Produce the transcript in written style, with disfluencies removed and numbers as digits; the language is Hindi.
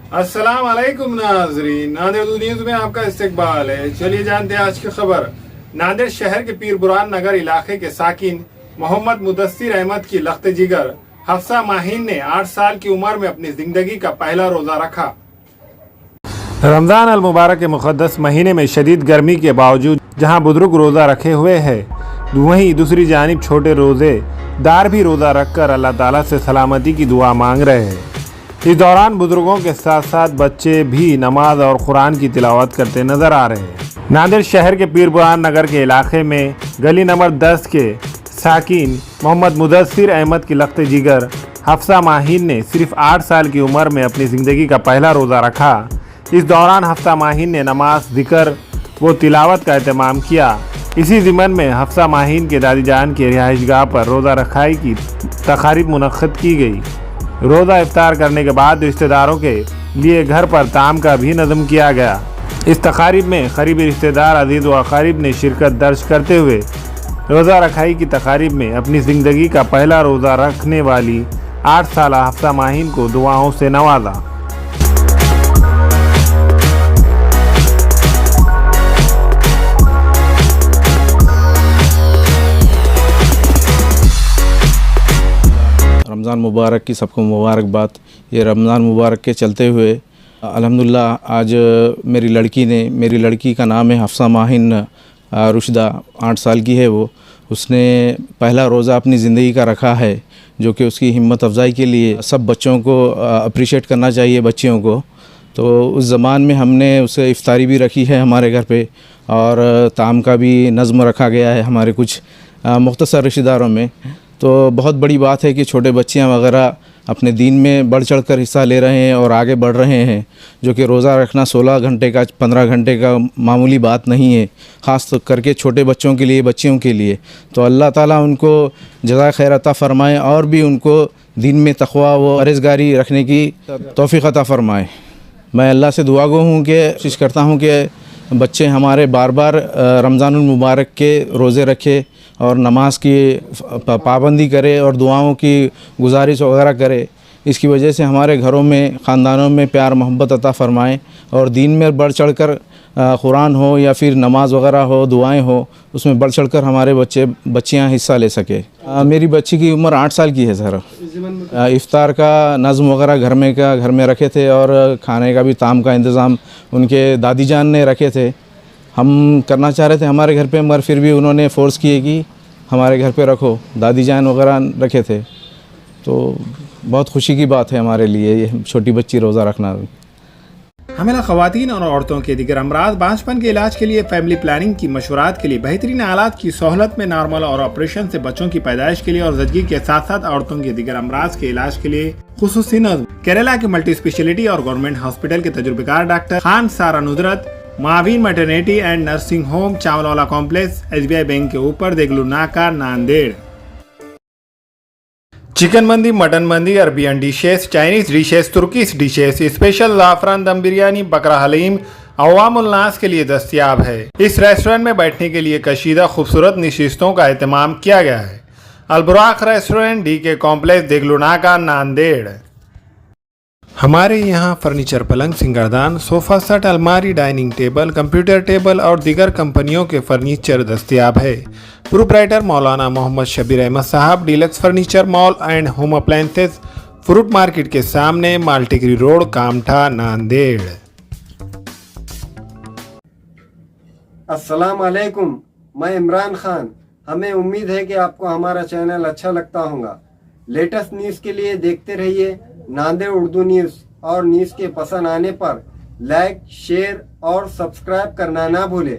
अस्सलाम वालेकुम नाजरीन, नांदेड़ न्यूज में आपका इस्तकबाल है। चलिए जानते हैं आज की खबर। नांदेड़ शहर के पीर बुरहान नगर इलाके के साकिन मोहम्मद मुदस्सिर अहमद की लख्त जिगर हफ्सा माहीन ने 8 साल की उम्र में अपनी जिंदगी का पहला रोजा रखा। रमजान अल मुबारक के मुक़द्दस महीने में शदीद गर्मी के बावजूद जहां बुजुर्ग रोजा रखे हुए हैं, वहीं दूसरी जानिब छोटे रोजेदार भी रोजा रखकर अल्लाह ताला से सलामती की दुआ मांग रहे हैं। इस दौरान बुजुर्गों के साथ साथ बच्चे भी नमाज और कुरान की तिलावत करते नजर आ रहे हैं। नांदेड़ शहर के पीर बुरहान नगर के इलाके में गली नंबर 10 के साकिन मोहम्मद मुदस्सिर अहमद की लख्त जिगर हफ्सा माहीन ने सिर्फ 8 साल की उम्र में अपनी ज़िंदगी का पहला रोज़ा रखा। इस दौरान हफ्सा माहीन ने नमाज, जिक्र व तिलावत का एहतमाम किया। इसी ज़िमन में हफ्सा माहीन के दादी जान के रिहाइशगाह पर रोज़ा रखाई की तकारीब मुनक्किद की गई। रोज़ा इफ्तार करने के बाद रिश्तेदारों के लिए घर पर ताम का भी नज़म किया गया। इस तकारीब में करीबी रिश्तेदार, अजीज़ व अकारीब ने शिरकत दर्ज करते हुए रोज़ा रखाई की तकारीब में अपनी ज़िंदगी का पहला रोज़ा रखने वाली 8 साल हफ्सा माहीन को दुआओं से नवाजा। रमज़ान मुबारक की सबको मुबारकबाद। ये रमज़ान मुबारक के चलते हुए अल्हम्दुलिल्लाह आज मेरी लड़की का नाम है हफ्सा माहीन रुशदा, 8 साल की है वो। उसने पहला रोज़ा अपनी ज़िंदगी का रखा है, जो कि उसकी हिम्मत अफजाई के लिए सब बच्चों को अप्रिशिएट करना चाहिए, बच्चियों को। तो उस ज़मान में हमने उसे इफ्तारी भी रखी है हमारे घर पे, और ताम का भी नज़्म रखा गया है हमारे कुछ मुख्तसर रिश्तेदारों में। तो बहुत बड़ी बात है कि छोटे बच्चियां वगैरह अपने दीन में बढ़ चढ़ कर हिस्सा ले रहे हैं और आगे बढ़ रहे हैं, जो कि रोज़ा रखना 16 घंटे का, 15 घंटे का मामूली बात नहीं है, ख़ास करके छोटे बच्चों के लिए, बच्चियों के लिए। तो अल्लाह ताला उनको जज़ा खैर अता फ़रमाए और भी उनको दीन में तक़वा व परहेज़गारी रखने की तौफ़ीक़ अता फ़रमाए। मैं अल्लाह से दुआ गो हूँ कि कोशिश करता हूँ कि बच्चे हमारे बार बार रमज़ानुल मुबारक के रोज़े रखे और नमाज की पाबंदी करे और दुआओं की गुजारिश वगैरह करे। इसकी वजह से हमारे घरों में, ख़ानदानों में प्यार मोहब्बत अता फ़रमाएँ और दीन में बढ़ चढ़ कर कुरान हो या फिर नमाज वगैरह हो, दुआएं हो, उसमें बढ़ चढ़ कर हमारे बच्चियां हिस्सा ले सके। मेरी बच्ची की उम्र 8 साल की है सर। इफ़्तार का नज़्म वगैरह घर में रखे थे और खाने का भी, ताम का इंतज़ाम उनके दादी जान ने रखे थे। हम करना चाह रहे थे हमारे घर पे, मगर फिर भी उन्होंने फ़ोर्स किए कि हमारे घर पे रखो, दादी जान वगैरह रखे थे। तो बहुत खुशी की बात है हमारे लिए ये छोटी बच्ची रोज़ा रखना। हमें ख़वातीन और औरतों के दिगर अमराज, बांझपन के इलाज के लिए, फैमिली प्लानिंग की मशवरात के लिए, बेहतरीन आलात की सहूलत में, नॉर्मल और ऑपरेशन से बच्चों की पैदाइश के लिए और ज़चगी के साथ साथ औरतों के दिगर अमराज के इलाज के लिए खुसूसी नज़्म केरला के मल्टी स्पेशलिटी और गवर्नमेंट हॉस्पिटल के तजुर्बेकार doctor Khan Sara Nudrat, Maveen maternity and nursing home, Chawalwala complex, SBI bank के ऊपर, Deglur Naka, Nanded. Chicken mandi, mutton mandi, Arabian dishes, Chinese dishes, Turkish dishes, special ज़ाफ़रान दम बिरयानी, बकरा हलीम अवामुल नास के लिए दस्तयाब है। इस रेस्टोरेंट में बैठने के लिए कशीदा खूबसूरत नशिस्तों का एहतमाम किया गया है। Alburaq restaurant, DK complex, Deglur Naka, Nanded. हमारे यहाँ फर्नीचर, पलंग, सिंगारदान, सोफ़ा सेट, अलमारी, डाइनिंग टेबल, कंप्यूटर टेबल और दीगर कंपनियों के फर्नीचर दस्तयाब है। प्रोप्राइटर मौलाना मोहम्मद शबीर अहमद साहब, deluxe furniture mall and home appliances, fruit market के सामने, माल्टीगिरी रोड, कामठा, नांदेड़। अस्सलाम वालेकुम, मैं इमरान खान। हमें उम्मीद है कि आपको हमारा चैनल अच्छा लगता होगा। लेटेस्ट न्यूज़ के लिए देखते रहिए नांदेड़ उर्दू न्यूज़, और न्यूज़ के पसंद आने पर लाइक, शेयर और सब्सक्राइब करना ना भूलें।